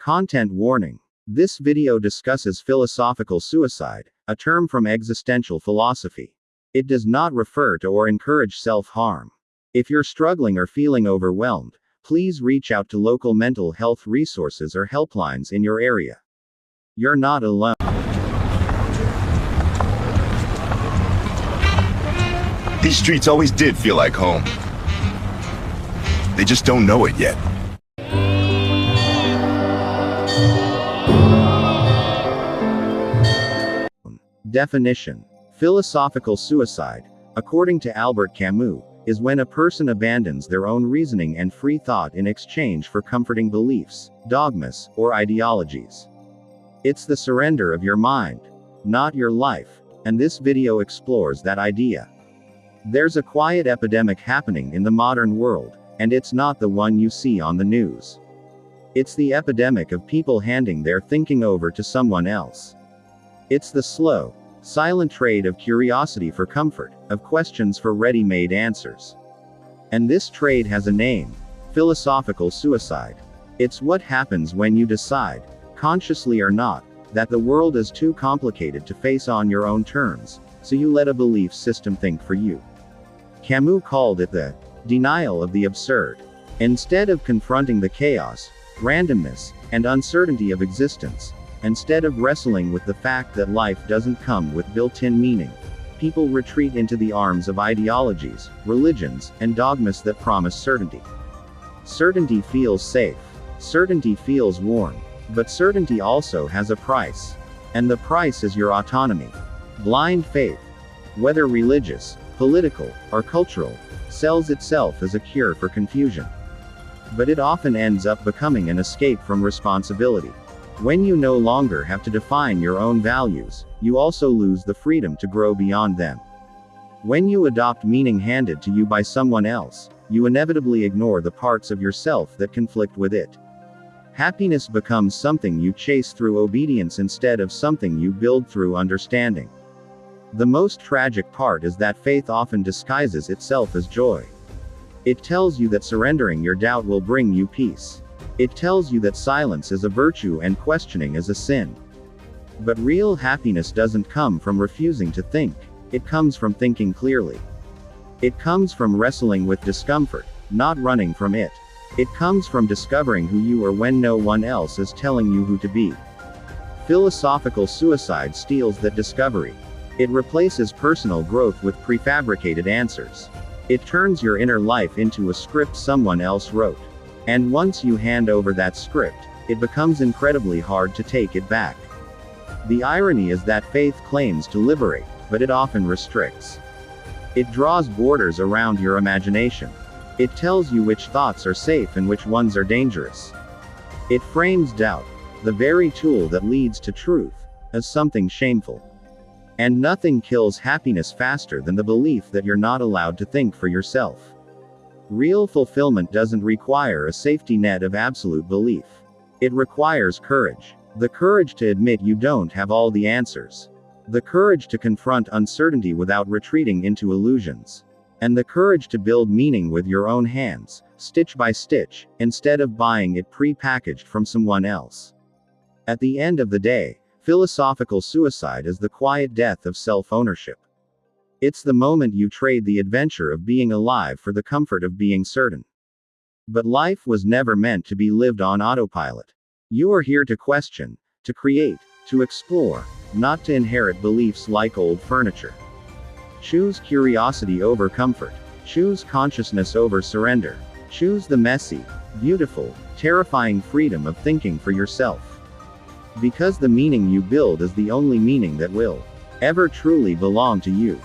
Content warning. This video discusses philosophical suicide, a term from existential philosophy. It does not refer to or encourage self-harm. If you're struggling or feeling overwhelmed, please reach out to local mental health resources or helplines in your area. You're not alone. These streets always did feel like home. They just don't know it yet. Definition. Philosophical suicide, according to Albert Camus, is when a person abandons their own reasoning and free thought in exchange for comforting beliefs, dogmas, or ideologies. It's the surrender of your mind, not your life, and this video explores that idea. There's a quiet epidemic happening in the modern world, and it's not the one you see on the news. It's the epidemic of people handing their thinking over to someone else. It's the slow, silent trade of curiosity for comfort, of questions for ready-made answers. And this trade has a name: philosophical suicide. It's what happens when you decide, consciously or not, that the world is too complicated to face on your own terms, so you let a belief system think for you. Camus called it the denial of the absurd. Instead of confronting the chaos, randomness, and uncertainty of existence, instead of wrestling with the fact that life doesn't come with built-in meaning, people retreat into the arms of ideologies, religions, and dogmas that promise certainty. Certainty feels safe. Certainty feels warm. But certainty also has a price. And the price is your autonomy. Blind faith, whether religious, political, or cultural, sells itself as a cure for confusion. But it often ends up becoming an escape from responsibility. When you no longer have to define your own values, you also lose the freedom to grow beyond them. When you adopt meaning handed to you by someone else, you inevitably ignore the parts of yourself that conflict with it. Happiness becomes something you chase through obedience instead of something you build through understanding. The most tragic part is that faith often disguises itself as joy. It tells you that surrendering your doubt will bring you peace. It tells you that silence is a virtue and questioning is a sin. But real happiness doesn't come from refusing to think, it comes from thinking clearly. It comes from wrestling with discomfort, not running from it. It comes from discovering who you are when no one else is telling you who to be. Philosophical suicide steals that discovery. It replaces personal growth with prefabricated answers. It turns your inner life into a script someone else wrote. And once you hand over that script, it becomes incredibly hard to take it back. The irony is that faith claims to liberate, but it often restricts. It draws borders around your imagination. It tells you which thoughts are safe and which ones are dangerous. It frames doubt, the very tool that leads to truth, as something shameful. And nothing kills happiness faster than the belief that you're not allowed to think for yourself. Real fulfillment doesn't require a safety net of absolute belief. It requires courage. The courage to admit you don't have all the answers. The courage to confront uncertainty without retreating into illusions. And the courage to build meaning with your own hands, stitch by stitch, instead of buying it pre-packaged from someone else. At the end of the day, philosophical suicide is the quiet death of self-ownership. It's the moment you trade the adventure of being alive for the comfort of being certain. But life was never meant to be lived on autopilot. You are here to question, to create, to explore, not to inherit beliefs like old furniture. Choose curiosity over comfort. Choose consciousness over surrender. Choose the messy, beautiful, terrifying freedom of thinking for yourself. Because the meaning you build is the only meaning that will ever truly belong to you.